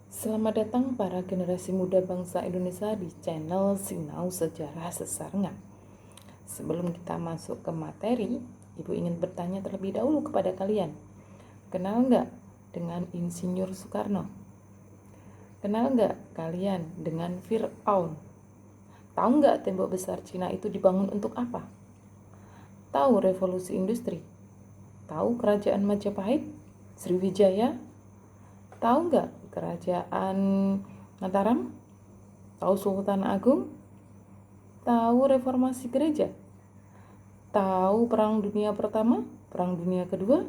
Selamat datang para generasi muda bangsa Indonesia di channel Sinau Sejarah Sesarengan. Sebelum kita masuk ke materi, Ibu ingin bertanya terlebih dahulu kepada kalian. Kenal nggak dengan Insinyur Soekarno? Kenal nggak kalian dengan Fir'aun? Tahu nggak tembok besar Cina itu dibangun untuk apa? Tahu revolusi industri? Tahu kerajaan Majapahit? Sriwijaya? Tahu nggak kerajaan Mataram? Tahu Sultan Agung? Tahu reformasi gereja? Tahu Perang Dunia Pertama, Perang Dunia Kedua,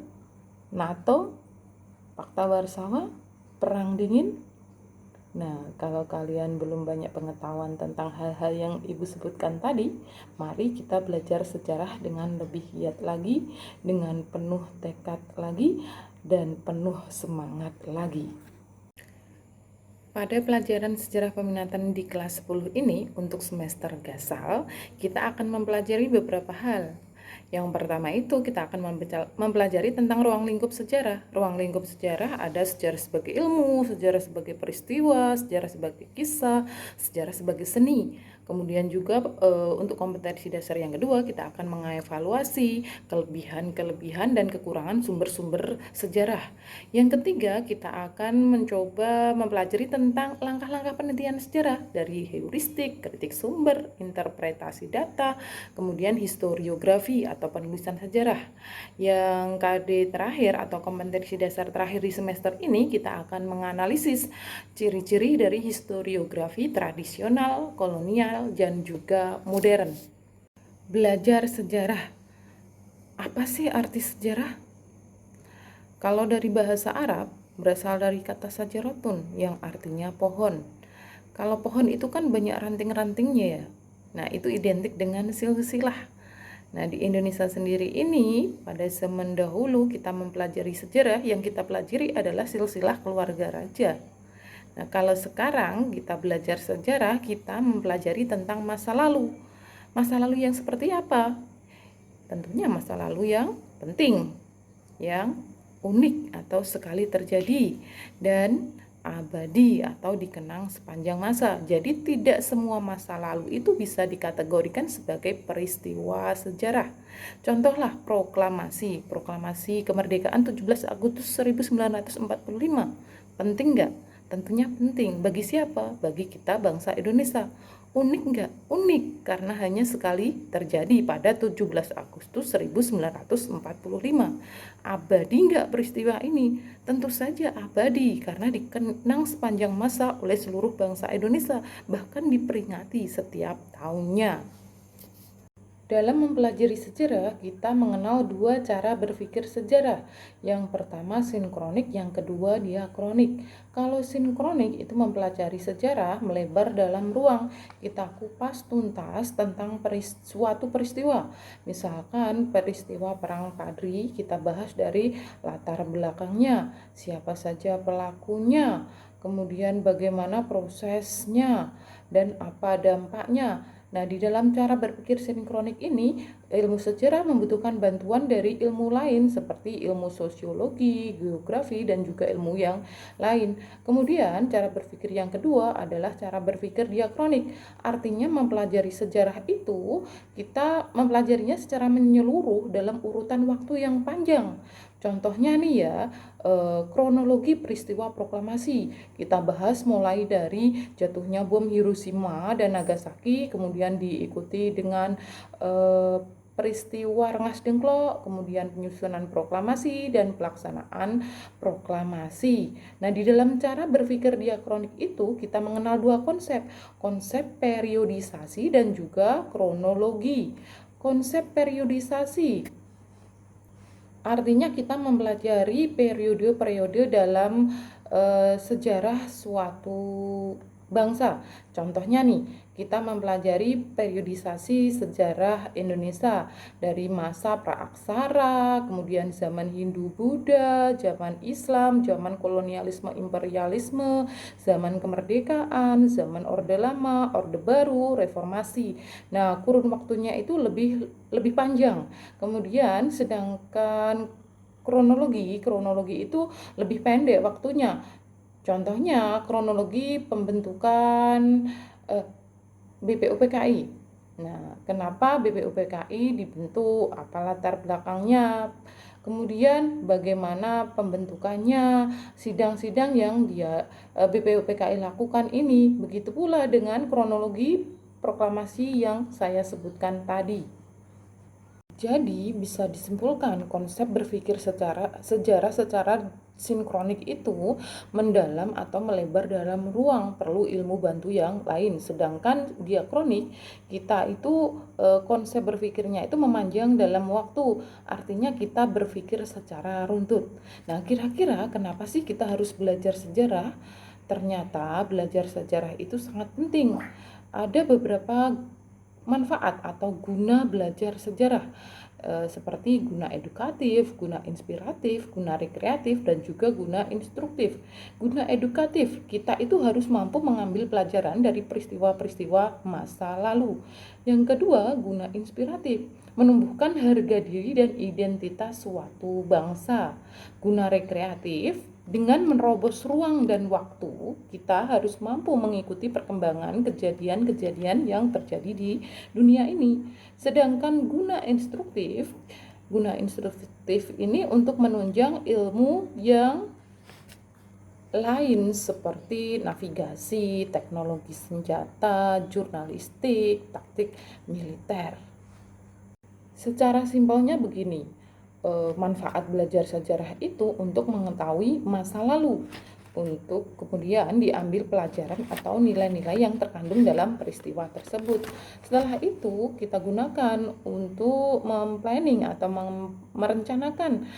NATO, Pakta Warsawa, Perang Dingin? Nah, kalau kalian belum banyak pengetahuan tentang hal-hal yang Ibu sebutkan tadi, mari kita belajar sejarah dengan lebih giat lagi, dengan penuh tekad lagi, dan penuh semangat lagi. Pada pelajaran sejarah peminatan di kelas 10 ini, untuk semester Gasal, kita akan mempelajari beberapa hal. Yang pertama itu kita akan mempelajari tentang ruang lingkup sejarah. Ruang lingkup sejarah ada sejarah sebagai ilmu, sejarah sebagai peristiwa, sejarah sebagai kisah, sejarah sebagai seni. Kemudian juga untuk kompetensi dasar yang kedua, kita akan mengevaluasi kelebihan dan kekurangan sumber-sumber sejarah. Yang ketiga, kita akan mencoba mempelajari tentang langkah-langkah penelitian sejarah dari heuristik, kritik sumber, interpretasi data, kemudian historiografi atau penulisan sejarah. Yang KD terakhir atau kompetensi dasar terakhir di semester ini, kita akan menganalisis ciri-ciri dari historiografi tradisional, kolonial, dan juga modern. Belajar sejarah. Apa sih arti sejarah? Kalau dari bahasa Arab, berasal dari kata sajarotun yang artinya pohon. Kalau pohon itu kan banyak ranting-rantingnya ya. Nah, itu identik dengan silsilah. Nah, di Indonesia sendiri ini, pada zaman dahulu kita mempelajari sejarah, yang kita pelajari adalah silsilah keluarga raja. Nah, kalau sekarang kita belajar sejarah, kita mempelajari tentang masa lalu. Masa lalu yang seperti apa? Tentunya masa lalu yang penting, yang unik atau sekali terjadi, dan abadi atau dikenang sepanjang masa. Jadi tidak semua masa lalu itu bisa dikategorikan sebagai peristiwa sejarah. Contohlah proklamasi kemerdekaan 17 Agustus 1945. Penting nggak? Tentunya penting. Bagi siapa? Bagi kita bangsa Indonesia. Unik nggak? Unik, karena hanya sekali terjadi pada 17 Agustus 1945. Abadi nggak peristiwa ini? Tentu saja abadi, karena dikenang sepanjang masa oleh seluruh bangsa Indonesia, bahkan diperingati setiap tahunnya. Dalam mempelajari sejarah, kita mengenal dua cara berpikir sejarah. Yang pertama sinkronik, yang kedua diakronik. Kalau sinkronik itu mempelajari sejarah melebar dalam ruang. Kita kupas tuntas tentang suatu peristiwa. Misalkan peristiwa Perang Padri, kita bahas dari latar belakangnya, siapa saja pelakunya, kemudian bagaimana prosesnya, dan apa dampaknya. Nah, di dalam cara berpikir sinkronik ini, ilmu sejarah membutuhkan bantuan dari ilmu lain seperti ilmu sosiologi, geografi, dan juga ilmu yang lain. Kemudian, cara berpikir yang kedua adalah cara berpikir diakronik. Artinya mempelajari sejarah itu, kita mempelajarinya secara menyeluruh dalam urutan waktu yang panjang. Contohnya nih ya, kronologi peristiwa proklamasi. Kita bahas mulai dari jatuhnya bom Hiroshima dan Nagasaki, kemudian diikuti dengan peristiwa Rengas Dengklok, kemudian penyusunan proklamasi dan pelaksanaan proklamasi. Nah, di dalam cara berpikir diakronik itu kita mengenal dua konsep, konsep periodisasi dan juga kronologi. Konsep periodisasi artinya kita mempelajari periode-periode dalam sejarah suatu bangsa. Contohnya nih, kita mempelajari periodisasi sejarah Indonesia dari masa praaksara, kemudian zaman Hindu-Buddha, zaman Islam, zaman kolonialisme imperialisme, zaman kemerdekaan, zaman Orde Lama, Orde Baru, reformasi. Nah, kurun waktunya itu lebih panjang. Kemudian sedangkan kronologi itu lebih pendek waktunya. Contohnya kronologi pembentukan BPUPKI. Nah, kenapa BPUPKI dibentuk? Apa latar belakangnya? Kemudian bagaimana pembentukannya, sidang-sidang yang BPUPKI lakukan ini. Begitu pula dengan kronologi proklamasi yang saya sebutkan tadi. Jadi bisa disimpulkan konsep berpikir sejarah secara sinkronik itu mendalam atau melebar dalam ruang, perlu ilmu bantu yang lain. Sedangkan diakronik kita itu konsep berpikirnya itu memanjang dalam waktu, artinya kita berpikir secara runtut. Nah, kira-kira kenapa sih kita harus belajar sejarah? Ternyata belajar sejarah itu sangat penting. Ada beberapa manfaat atau guna belajar sejarah, seperti guna edukatif, guna inspiratif, guna rekreatif, dan juga guna instruktif. Guna edukatif, kita itu harus mampu mengambil pelajaran dari peristiwa-peristiwa masa lalu. Yang kedua, guna inspiratif, menumbuhkan harga diri dan identitas suatu bangsa. Guna rekreatif, dengan menerobos ruang dan waktu, kita harus mampu mengikuti perkembangan kejadian-kejadian yang terjadi di dunia ini. Sedangkan guna instruktif ini untuk menunjang ilmu yang lain seperti navigasi, teknologi senjata, jurnalistik, taktik militer. Secara simpelnya begini, manfaat belajar sejarah itu untuk mengetahui masa lalu, untuk kemudian diambil pelajaran atau nilai-nilai yang terkandung dalam peristiwa tersebut. Setelah itu kita gunakan untuk memplanning atau merencanakan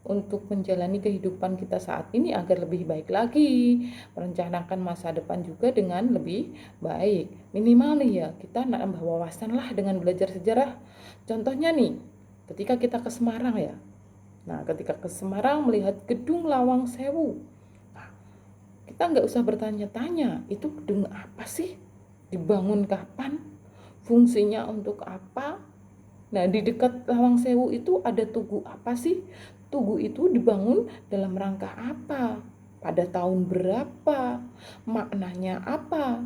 untuk menjalani kehidupan kita saat ini agar lebih baik lagi, merencanakan masa depan juga dengan lebih baik. Minimal nih ya, kita nambah wawasan lah dengan belajar sejarah. Contohnya nih, ketika kita ke Semarang ya. Nah, ketika ke Semarang melihat gedung Lawang Sewu. Nah, kita nggak usah bertanya-tanya, itu gedung apa sih? Dibangun kapan? Fungsinya untuk apa? Nah, di dekat Lawang Sewu itu ada tugu apa sih? Tugu itu dibangun dalam rangka apa? Pada tahun berapa? Maknanya apa?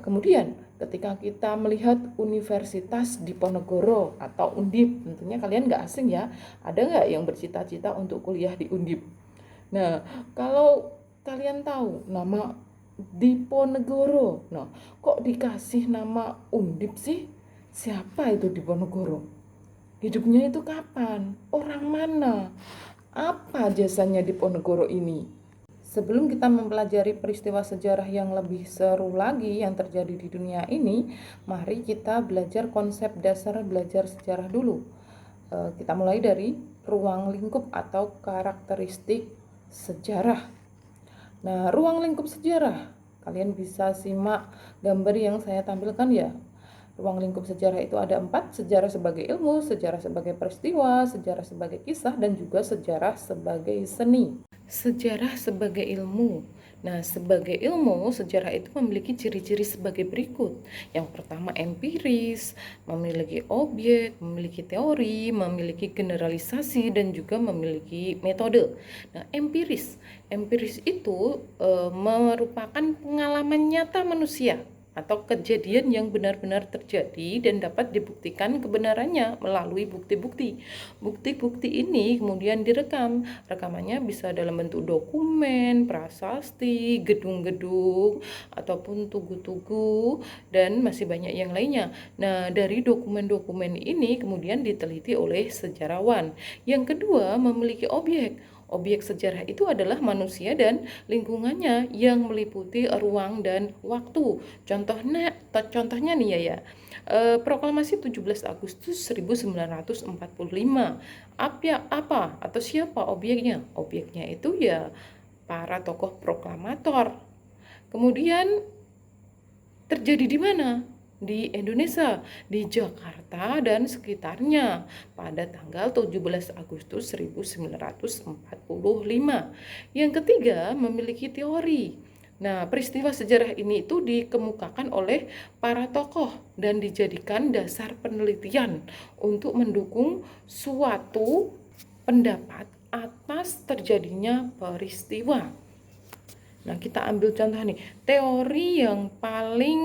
Kemudian ketika kita melihat Universitas Diponegoro atau Undip, tentunya kalian nggak asing ya, ada nggak yang bercita-cita untuk kuliah di Undip? Nah, kalau kalian tahu nama Diponegoro, nah kok dikasih nama Undip sih? Siapa itu Diponegoro? Hidupnya itu kapan? Orang mana? Apa jasanya Diponegoro ini? Sebelum kita mempelajari peristiwa sejarah yang lebih seru lagi yang terjadi di dunia ini, mari kita belajar konsep dasar belajar sejarah dulu. Kita mulai dari ruang lingkup atau karakteristik sejarah. Nah, ruang lingkup sejarah, kalian bisa simak gambar yang saya tampilkan ya. Ruang lingkup sejarah itu ada 4, sejarah sebagai ilmu, sejarah sebagai peristiwa, sejarah sebagai kisah, dan juga sejarah sebagai seni. Sejarah sebagai ilmu. Nah, sebagai ilmu, sejarah itu memiliki ciri-ciri sebagai berikut. Yang pertama empiris, memiliki objek, memiliki teori, memiliki generalisasi, dan juga memiliki metode. Nah, empiris itu merupakan pengalaman nyata manusia atau kejadian yang benar-benar terjadi dan dapat dibuktikan kebenarannya melalui bukti-bukti. Bukti-bukti ini kemudian direkam. Rekamannya bisa dalam bentuk dokumen, prasasti, gedung-gedung, ataupun tugu-tugu, dan masih banyak yang lainnya. Nah, dari dokumen-dokumen ini kemudian diteliti oleh sejarawan. Yang kedua, memiliki objek. Objek sejarah itu adalah manusia dan lingkungannya yang meliputi ruang dan waktu. Contohnya nih ya, Proklamasi 17 Agustus 1945. Apa atau siapa objeknya? Objeknya itu ya para tokoh proklamator. Kemudian terjadi di mana? Di Indonesia, di Jakarta dan sekitarnya pada tanggal 17 Agustus 1945. Yang ketiga, memiliki teori. Nah, peristiwa sejarah ini itu dikemukakan oleh para tokoh dan dijadikan dasar penelitian untuk mendukung suatu pendapat atas terjadinya peristiwa. Nah, kita ambil contoh nih, teori yang paling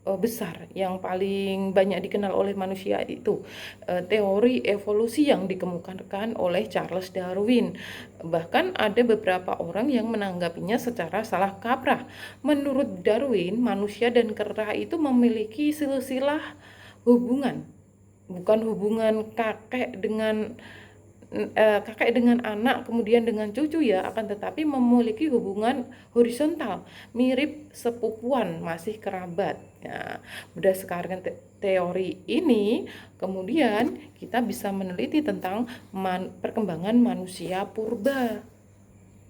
besar, yang paling banyak dikenal oleh manusia itu teori evolusi yang dikemukakan oleh Charles Darwin. Bahkan ada beberapa orang yang menanggapinya secara salah kaprah. Menurut Darwin, manusia dan kera itu memiliki silsilah hubungan, bukan hubungan kakek dengan anak, kemudian dengan cucu ya, akan tetapi memiliki hubungan horizontal, mirip sepupuan, masih kerabat. Ya, berdasarkan teori ini, kemudian kita bisa meneliti tentang perkembangan manusia purba.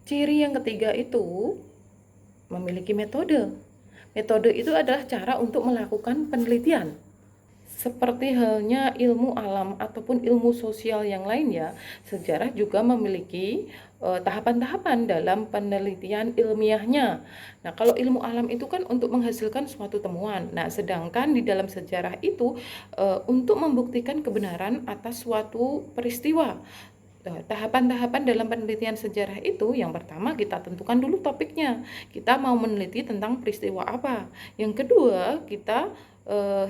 Ciri yang ketiga itu memiliki metode. Metode itu adalah cara untuk melakukan penelitian. Seperti halnya ilmu alam ataupun ilmu sosial yang lainnya, sejarah juga memiliki tahapan-tahapan dalam penelitian ilmiahnya. Nah, kalau ilmu alam itu kan untuk menghasilkan suatu temuan. Nah, sedangkan di dalam sejarah itu untuk membuktikan kebenaran atas suatu peristiwa. Tahapan-tahapan dalam penelitian sejarah itu, yang pertama kita tentukan dulu topiknya. Kita mau meneliti tentang peristiwa apa. Yang kedua, kita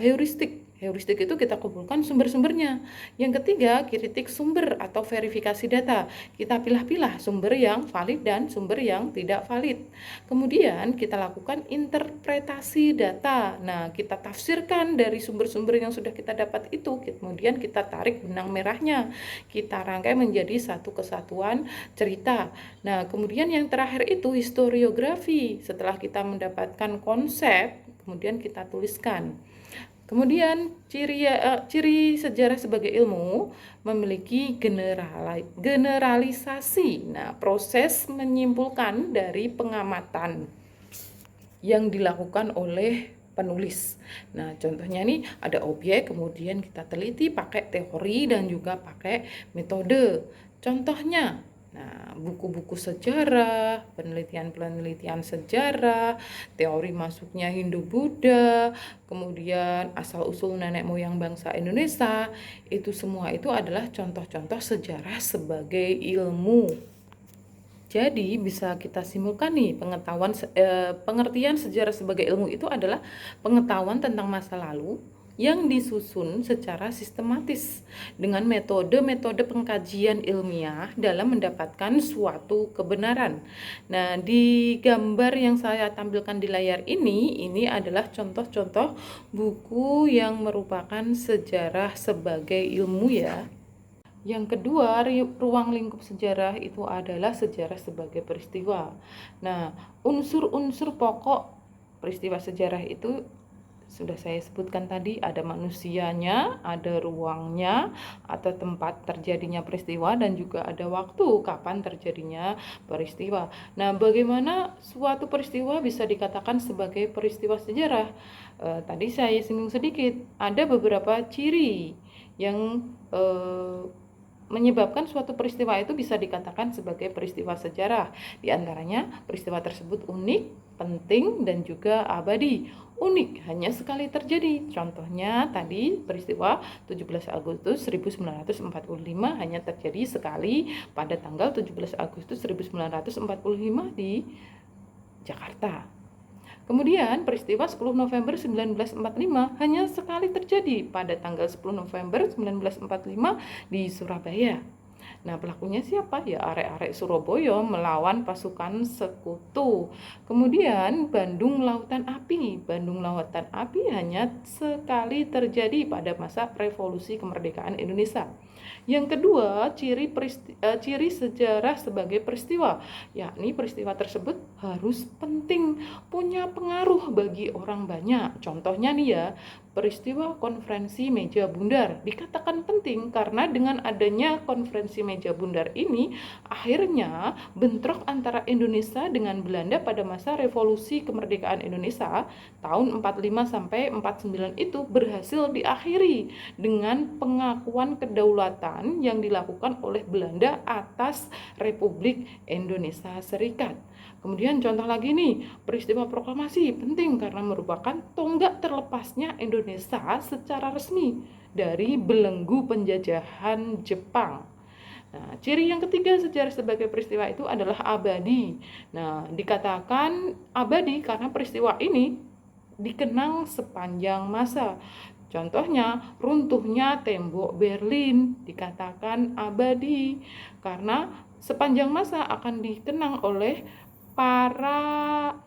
heuristik. Heuristik itu kita kumpulkan sumber-sumbernya. Yang ketiga, kritik sumber atau verifikasi data. Kita pilah-pilah sumber yang valid dan sumber yang tidak valid. Kemudian kita lakukan interpretasi data. Nah, kita tafsirkan dari sumber-sumber yang sudah kita dapat itu. Kemudian kita tarik benang merahnya. Kita rangkai menjadi satu kesatuan cerita. Nah, kemudian yang terakhir itu historiografi. Setelah kita mendapatkan konsep, kemudian kita tuliskan. Kemudian ciri sejarah sebagai ilmu memiliki generalisasi. Nah, proses menyimpulkan dari pengamatan yang dilakukan oleh penulis. Nah, contohnya nih ada objek, kemudian kita teliti pakai teori dan juga pakai metode. Contohnya, nah, buku-buku sejarah, penelitian-penelitian sejarah, teori masuknya Hindu-Buddha, kemudian asal-usul nenek moyang bangsa Indonesia, itu semua itu adalah contoh-contoh sejarah sebagai ilmu. Jadi bisa kita simpulkan nih, pengertian sejarah sebagai ilmu itu adalah pengetahuan tentang masa lalu yang disusun secara sistematis dengan metode-metode pengkajian ilmiah dalam mendapatkan suatu kebenaran. Nah, di gambar yang saya tampilkan di layar ini adalah contoh-contoh buku yang merupakan sejarah sebagai ilmu ya. Yang kedua, ruang lingkup sejarah itu adalah sejarah sebagai peristiwa. Nah, unsur-unsur pokok peristiwa sejarah itu sudah saya sebutkan tadi, ada manusianya, ada ruangnya atau tempat terjadinya peristiwa, dan juga ada waktu kapan terjadinya peristiwa. Nah, bagaimana suatu peristiwa bisa dikatakan sebagai peristiwa sejarah? Tadi saya singgung sedikit, ada beberapa ciri yang menyebabkan suatu peristiwa itu bisa dikatakan sebagai peristiwa sejarah. Di antaranya, peristiwa tersebut unik, penting, dan juga abadi. Unik, hanya sekali terjadi. Contohnya tadi peristiwa 17 Agustus 1945 hanya terjadi sekali pada tanggal 17 Agustus 1945 di Jakarta. Kemudian peristiwa 10 November 1945 hanya sekali terjadi pada tanggal 10 November 1945 di Surabaya. Nah, pelakunya siapa? Ya, arek-arek Surabaya melawan pasukan sekutu. Kemudian Bandung Lautan Api. Bandung Lautan Api hanya sekali terjadi pada masa Revolusi Kemerdekaan Indonesia. Yang kedua, ciri sejarah sebagai peristiwa, yakni peristiwa tersebut harus penting, punya pengaruh bagi orang banyak. Contohnya nih ya, peristiwa konferensi meja bundar dikatakan penting karena dengan adanya konferensi meja bundar ini akhirnya bentrok antara Indonesia dengan Belanda pada masa Revolusi Kemerdekaan Indonesia tahun 45 sampai 49 itu berhasil diakhiri dengan pengakuan kedaulatan yang dilakukan oleh Belanda atas Republik Indonesia Serikat. Kemudian contoh lagi nih, peristiwa proklamasi penting karena merupakan tonggak terlepasnya Indonesia secara resmi dari belenggu penjajahan Jepang. Nah, ciri yang ketiga sejarah sebagai peristiwa itu adalah abadi. Nah, dikatakan abadi karena peristiwa ini dikenang sepanjang masa. Contohnya, runtuhnya tembok Berlin dikatakan abadi karena sepanjang masa akan dikenang oleh para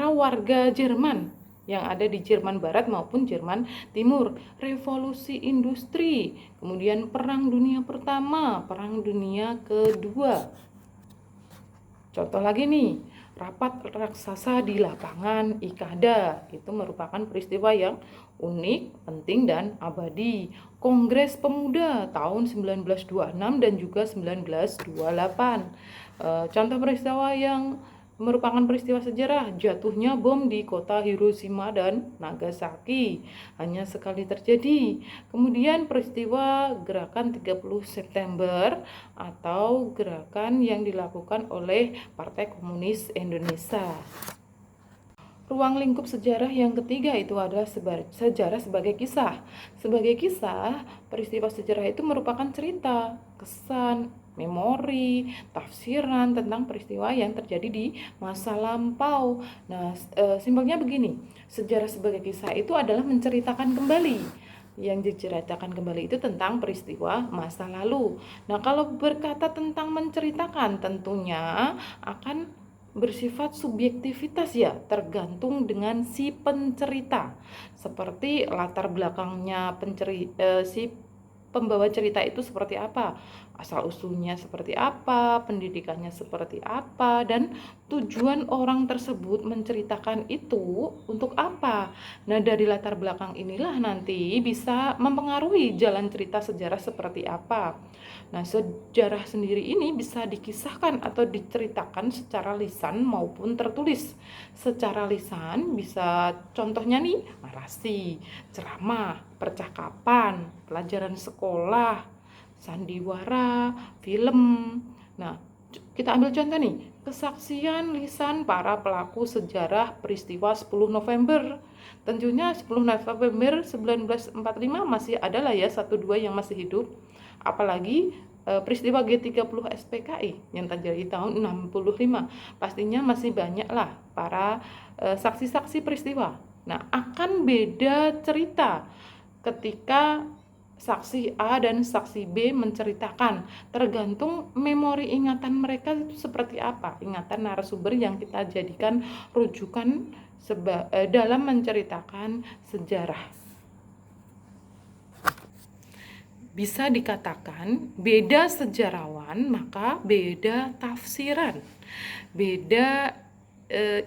warga Jerman yang ada di Jerman Barat maupun Jerman Timur. Revolusi industri, kemudian Perang Dunia Pertama, Perang Dunia Kedua. Contoh lagi nih, rapat raksasa di lapangan Ikada, itu merupakan peristiwa yang unik, penting, dan abadi. Kongres Pemuda tahun 1926 dan juga 1928. Contoh peristiwa yang merupakan peristiwa sejarah, jatuhnya bom di kota Hiroshima dan Nagasaki, hanya sekali terjadi. Kemudian peristiwa gerakan 30 September atau gerakan yang dilakukan oleh Partai Komunis Indonesia. Ruang lingkup sejarah yang ketiga itu adalah sejarah sebagai kisah. Sebagai kisah, peristiwa sejarah itu merupakan cerita, kesan, memori, tafsiran tentang peristiwa yang terjadi di masa lampau. Nah, simpelnya begini, sejarah sebagai kisah itu adalah menceritakan kembali. Yang diceritakan kembali itu tentang peristiwa masa lalu. Nah, kalau berkata tentang menceritakan, tentunya akan bersifat subjektivitas ya, tergantung dengan si pencerita. Seperti latar belakangnya si pembawa cerita itu seperti apa, asal usulnya seperti apa, pendidikannya seperti apa, dan tujuan orang tersebut menceritakan itu untuk apa. Nah, dari latar belakang inilah nanti bisa mempengaruhi jalan cerita sejarah seperti apa. Nah, sejarah sendiri ini bisa dikisahkan atau diceritakan secara lisan maupun tertulis. Secara lisan bisa contohnya nih, narasi, ceramah, percakapan, pelajaran sekolah, sandiwara, film. Nah, kita ambil contoh nih, kesaksian lisan para pelaku sejarah peristiwa 10 November. Tentunya 10 November 1945 masih ada lah ya, 1-2 yang masih hidup. Apalagi peristiwa G30 SPKI yang terjadi tahun 65. Pastinya masih banyak lah para saksi-saksi peristiwa. Nah, akan beda cerita ketika saksi A dan saksi B menceritakan, tergantung memori ingatan mereka itu seperti apa, ingatan narasumber yang kita jadikan rujukan dalam menceritakan sejarah. Bisa dikatakan beda sejarawan maka beda tafsiran, beda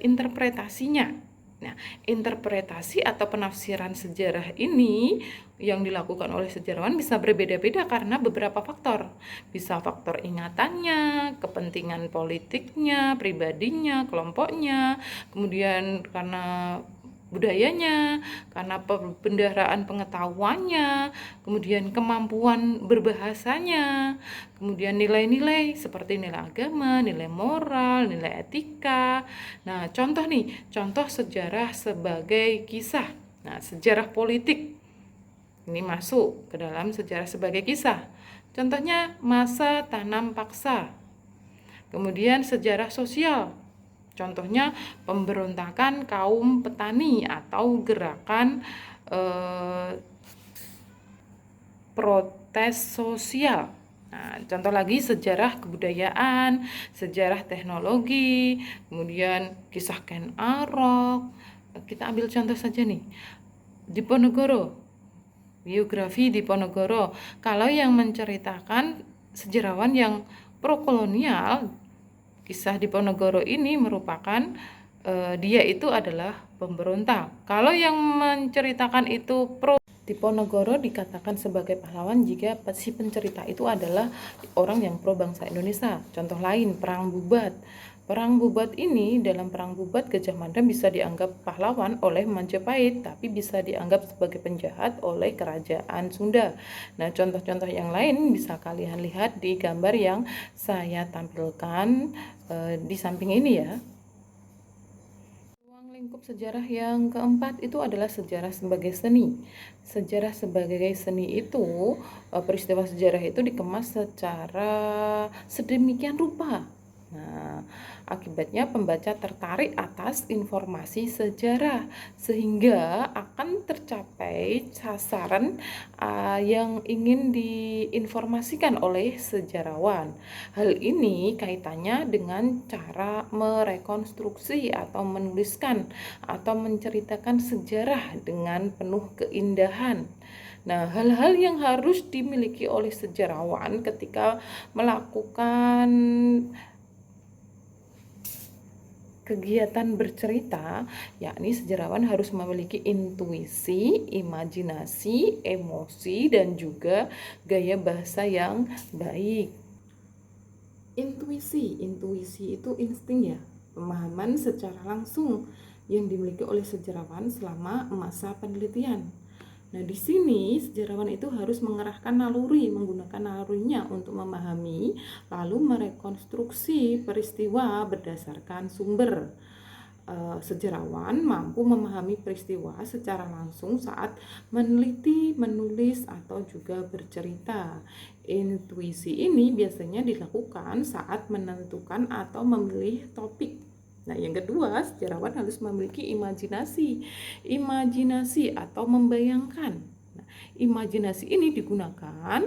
interpretasinya. Nah, interpretasi atau penafsiran sejarah ini yang dilakukan oleh sejarawan bisa berbeda-beda karena beberapa faktor. Bisa faktor ingatannya, kepentingan politiknya, pribadinya, kelompoknya, kemudian karena budayanya, karena pembendaharaan pengetahuannya, kemudian kemampuan berbahasanya, kemudian nilai-nilai seperti nilai agama, nilai moral, nilai etika. Nah, contoh nih, contoh sejarah sebagai kisah. Nah, sejarah politik ini masuk ke dalam sejarah sebagai kisah. Contohnya masa tanam paksa. Kemudian sejarah sosial. Contohnya pemberontakan kaum petani atau gerakan protes sosial. Nah, contoh lagi sejarah kebudayaan, sejarah teknologi, kemudian kisah Ken Arok. Kita ambil contoh saja nih, Diponegoro, biografi Diponegoro. Kalau yang menceritakan sejarawan yang pro-kolonial, kisah Diponegoro ini merupakan dia itu adalah pemberontak. Kalau yang menceritakan itu pro Diponegoro dikatakan sebagai pahlawan jika si pencerita itu adalah orang yang pro bangsa Indonesia. Contoh lain, Perang Bubat. Perang Bubat ini, dalam Perang Bubat Gajah Mada bisa dianggap pahlawan oleh Majapahit, tapi bisa dianggap sebagai penjahat oleh Kerajaan Sunda. Nah, contoh-contoh yang lain bisa kalian lihat di gambar yang saya tampilkan di samping ini ya. Lingkup sejarah yang keempat itu adalah sejarah sebagai seni. Sejarah sebagai seni itu, peristiwa sejarah itu dikemas secara sedemikian rupa. Nah, akibatnya pembaca tertarik atas informasi sejarah sehingga akan tercapai sasaran yang ingin diinformasikan oleh sejarawan. Hal ini kaitannya dengan cara merekonstruksi atau menuliskan atau menceritakan sejarah dengan penuh keindahan. Nah, hal-hal yang harus dimiliki oleh sejarawan ketika melakukan kegiatan bercerita, yakni sejarawan harus memiliki intuisi, imajinasi, emosi, dan juga gaya bahasa yang baik. Intuisi itu insting ya, pemahaman secara langsung yang dimiliki oleh sejarawan selama masa penelitian. Nah, di sini sejarawan itu harus mengerahkan naluri, menggunakan nalurinya untuk memahami, lalu merekonstruksi peristiwa berdasarkan sumber. Sejarawan mampu memahami peristiwa secara langsung saat meneliti, menulis, atau juga bercerita. Intuisi ini biasanya dilakukan saat menentukan atau memilih topik. Nah, yang kedua, sejarawan harus memiliki imajinasi atau membayangkan. Nah, imajinasi ini digunakan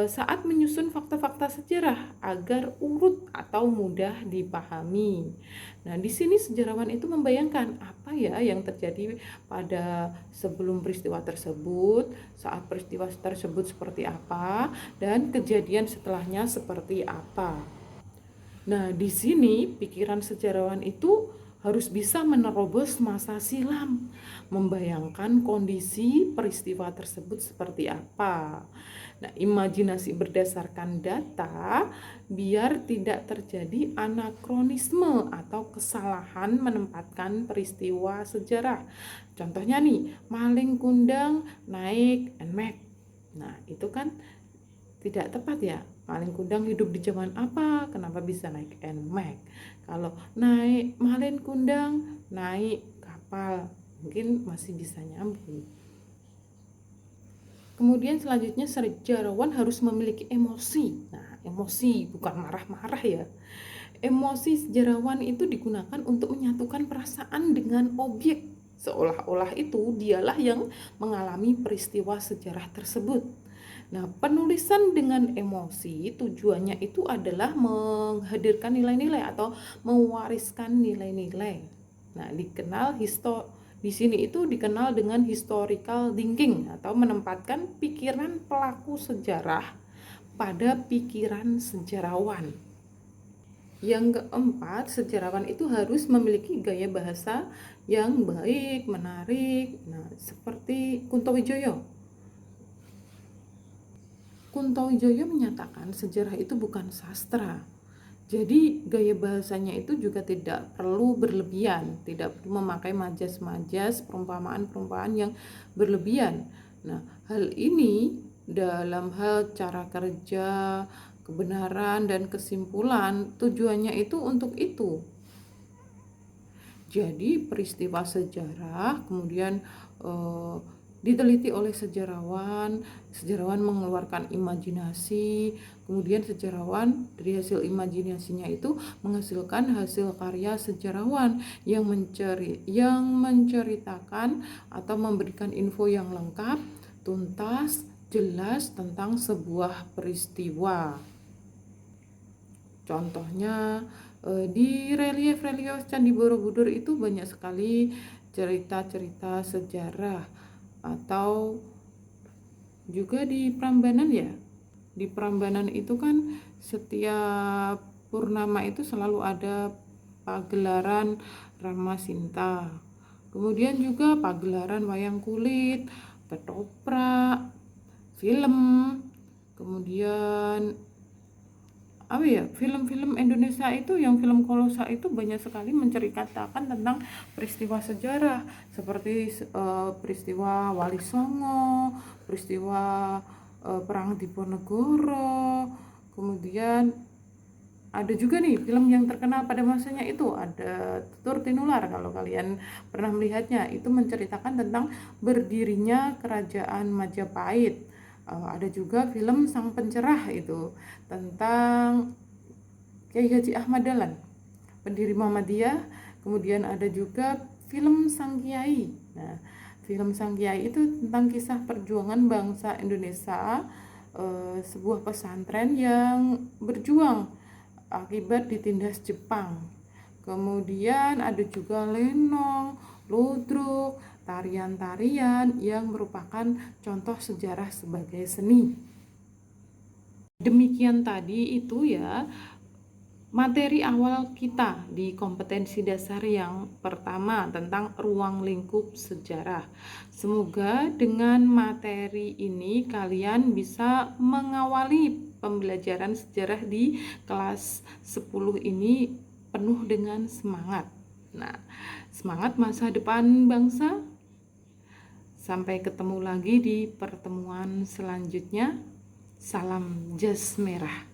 saat menyusun fakta-fakta sejarah agar urut atau mudah dipahami. Nah, di sini sejarawan itu membayangkan apa ya yang terjadi pada sebelum peristiwa tersebut, saat peristiwa tersebut seperti apa, dan kejadian setelahnya seperti apa. Nah, di sini pikiran sejarawan itu harus bisa menerobos masa silam, membayangkan kondisi peristiwa tersebut seperti apa. Nah, imajinasi berdasarkan data biar tidak terjadi anakronisme atau kesalahan menempatkan peristiwa sejarah. Contohnya nih, maling kundang naik NMAX. Nah, itu kan tidak tepat ya. Maling kundang hidup di zaman apa? Kenapa bisa naik NMAX? Kalau naik maling kundang naik kapal, mungkin masih bisa nyambung. Kemudian selanjutnya sejarawan harus memiliki emosi. Nah, emosi bukan marah-marah ya. Emosi sejarawan itu digunakan untuk menyatukan perasaan dengan objek. Seolah-olah itu dialah yang mengalami peristiwa sejarah tersebut. Nah, penulisan dengan emosi tujuannya itu adalah menghadirkan nilai-nilai atau mewariskan nilai-nilai. Nah, di sini itu dikenal dengan historical thinking atau menempatkan pikiran pelaku sejarah pada pikiran sejarawan. Yang keempat, sejarawan itu harus memiliki gaya bahasa yang baik, menarik. Nah, seperti Kunto Wijoyo. Kunto Wijoyo menyatakan sejarah itu bukan sastra. Jadi gaya bahasanya itu juga tidak perlu berlebihan, tidak perlu memakai majas-majas, perumpamaan-perumpamaan yang berlebihan. Nah, hal ini dalam hal cara kerja, kebenaran, dan kesimpulan, tujuannya itu untuk itu. Jadi peristiwa sejarah kemudian diteliti oleh sejarawan mengeluarkan imajinasi, kemudian sejarawan dari hasil imajinasinya itu menghasilkan hasil karya sejarawan yang menceritakan atau memberikan info yang lengkap, tuntas, jelas tentang sebuah peristiwa. Contohnya di relief-relief Candi Borobudur itu banyak sekali cerita-cerita sejarah, atau juga di Prambanan ya. Di Prambanan itu kan setiap purnama itu selalu ada pagelaran Ramasinta. Kemudian juga pagelaran wayang kulit, ketoprak, film. Kemudian film-film Indonesia itu yang film kolosal itu banyak sekali menceritakan tentang peristiwa sejarah seperti peristiwa Wali Songo, peristiwa Perang Diponegoro, kemudian Ada juga nih film yang terkenal pada masanya itu, ada Tutur Tinular kalau kalian pernah melihatnya. Itu menceritakan tentang berdirinya kerajaan Majapahit. Ada juga film Sang Pencerah itu tentang Kiai Haji Ahmad Dahlan, pendiri Muhammadiyah. Kemudian ada juga film Sang Kiai. Nah, film Sang Kiai itu tentang kisah perjuangan bangsa Indonesia, sebuah pesantren yang berjuang akibat ditindas Jepang. Kemudian ada juga lenong, ludruk, tarian-tarian yang merupakan contoh sejarah sebagai seni. Demikian tadi itu ya materi awal kita di kompetensi dasar yang pertama tentang ruang lingkup sejarah. Semoga dengan materi ini kalian bisa mengawali pembelajaran sejarah di kelas 10 ini penuh dengan semangat. Nah, semangat masa depan bangsa. Sampai ketemu lagi di pertemuan selanjutnya. Salam jas merah.